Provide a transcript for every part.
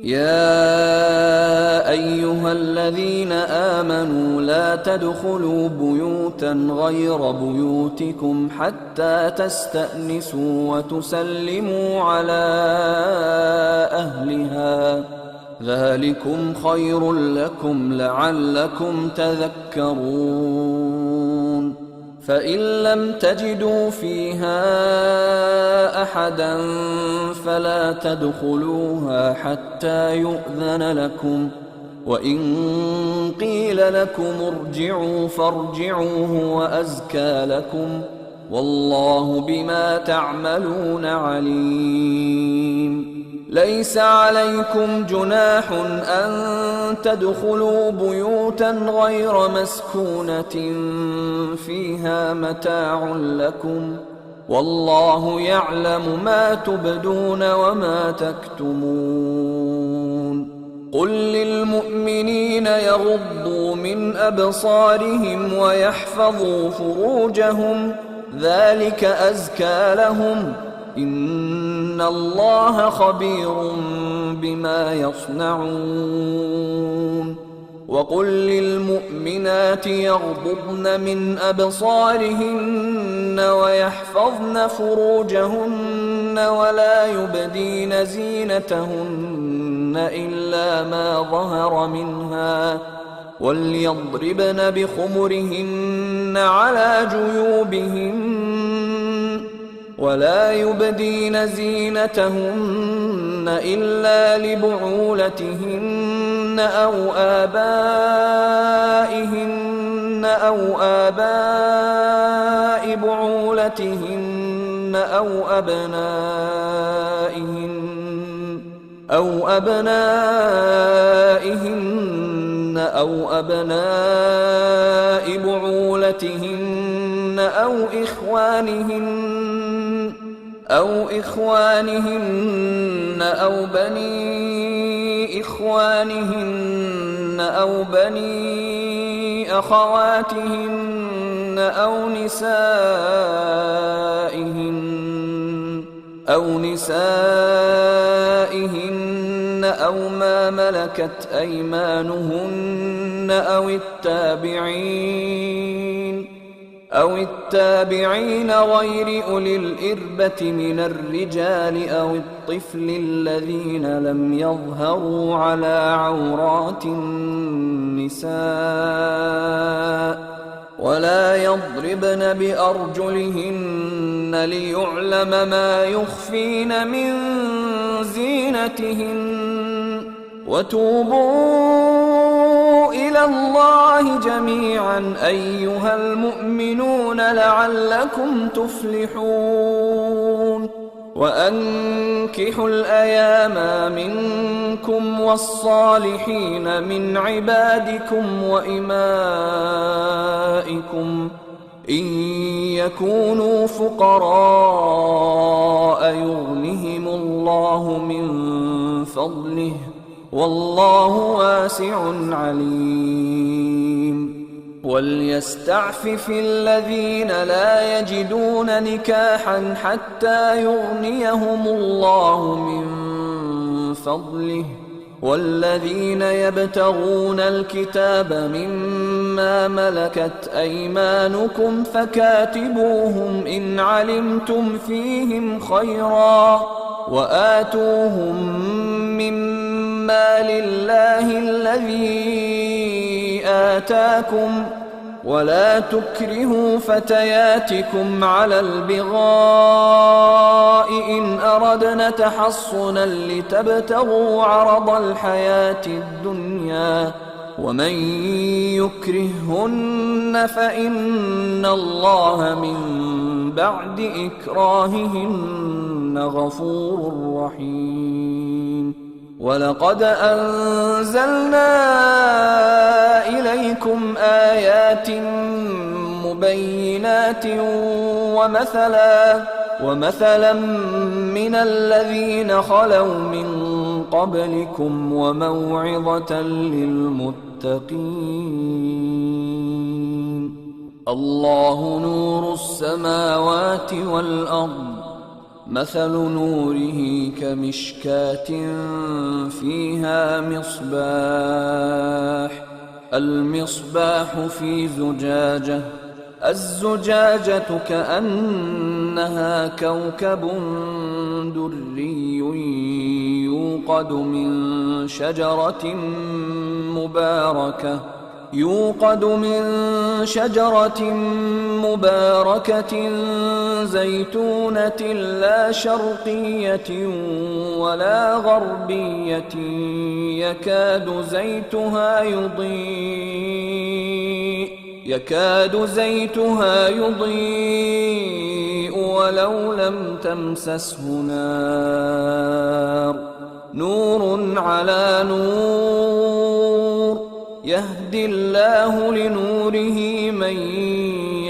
يا أيها الذين آمنوا لا تدخلوا بيوتا غير بيوتكم حتى تستأنسوا وتسلموا على أهلها، ذلكم خير لكم لعلكم تذكرون. فإن لم تجدوا فيها أحدا فلا تدخلوها حتى يؤذن لكم، وإن قيل لكم ارجعوا فارجعوا هو أزكى لكم، والله بما تعملون عليم. ليس عليكم جناح أن تدخلوا بيوتا غير مسكونة فيها متاع لكم، والله يعلم ما تبدون وما تكتمون. قل للمؤمنين يغضوا من أبصارهم ويحفظوا فروجهم، ذلك أزكى لهم، إن الله خبير بما يصنعون. وقل للمؤمنات يغضضن من أبصارهن ويحفظن فروجهن ولا يبدين زينتهن إلا ما ظهر منها، وليضربن بخمرهن على جيوبهن، ولا يبدين زينتهن إلا لبعولتهن أو آباء بعولتهن أو أبنائهن أو بعولتهن أو إخوانهن أو بني إخوانهن أو بني أخواتهن أو نسائهن أو ما ملكت أيمانهن أو التابعين غير أولي الإربة من الرجال أو الطفل الذين لم يظهروا على عورات النساء، ولا يضربن بأرجلهن ليعلم ما يخفين من زينتهن. وتوبوا إلى الله جميعا أيها المؤمنون لعلكم تفلحون. وأنكحوا الأيام منكم والصالحين من عبادكم وإمائكم إن يكونوا فقراء يغنهم الله من فضله، والله واسع عليم. وليستعفف الذين لا يجدون نكاحا حتى يغنيهم الله من فضله، والذين يبتغون الكتاب مما ملكت أيمانكم فكاتبوهم إن علمتم فيهم خيرا، وآتوهم مما لله الذي آتاكم، ولا تكرهوا فتياتكم على البغاء إن أردنا تحصنا لتبتغوا عرض الحياة الدنيا، ومن يكرههن فإن الله من بعد إكراههن غفور رحيم. ولقد أنزلنا إليكم آيات مبينات ومثلا من الذين خلوا من قبلكم وموعظة للمتقين. الله نور السماوات والأرض، مثل نوره كمشكاة فيها مصباح، المصباح في زجاجة، الزجاجة كأنها كوكب دري يوقد من شجرة مباركة زيتونة لا شرقية ولا غربية يكاد زيتها يضيء ولو لم تمسسه نار، نور على نور، يهدي الله لنوره من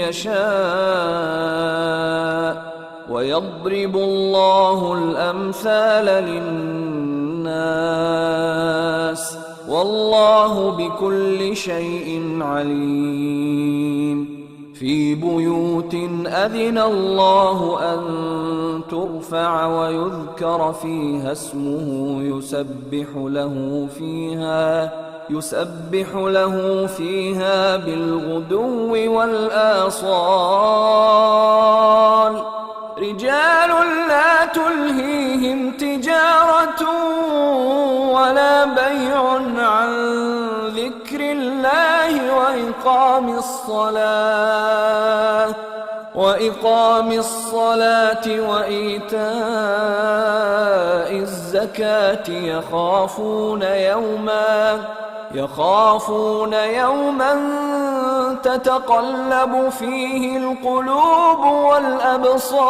يشاء ويضرب الله الأمثال للناس والله بكل شيء عليم. في بيوت أذن الله أن ترفع ويذكر فيها اسمه يسبح له فيها بالغدو والآصال، رجال لا تلهيهم تجارة ولا بيع عن ذكر الله وإقام الصلاة وإيتاء الزكاة يخافون يوما تتقلب فيه القلوب والأبصار،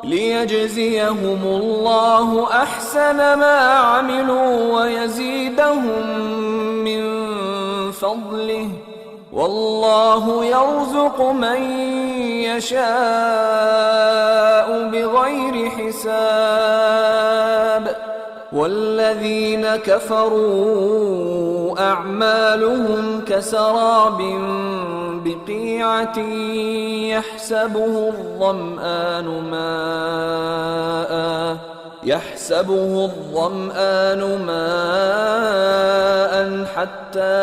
ليجزيهم الله أحسن ما عملوا ويزيدهم من فضله، والله يرزق من يشاء بغير حساب. والذين كفروا أعمالهم كسراب بقيعة يحسبه الظمآن ماء حتى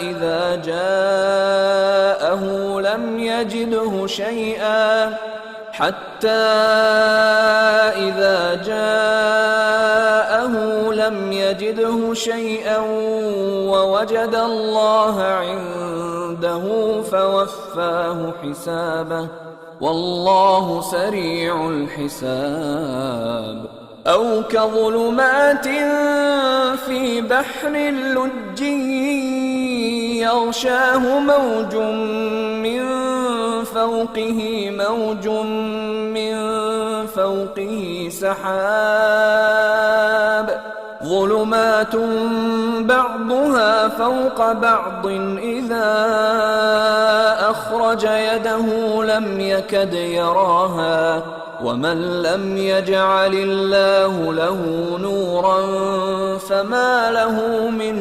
إذا جاءه لم يجده شيئا ووجد الله عنده فوفاه حسابه والله سريع الحساب. أو كظلمات في بحر لجي يغشاه موج من فوقه سحاب، ظلمات بعضها فوق بعض إذا أخرج يده لم يكد يراها، ومن لم يجعل الله له نورا فما له من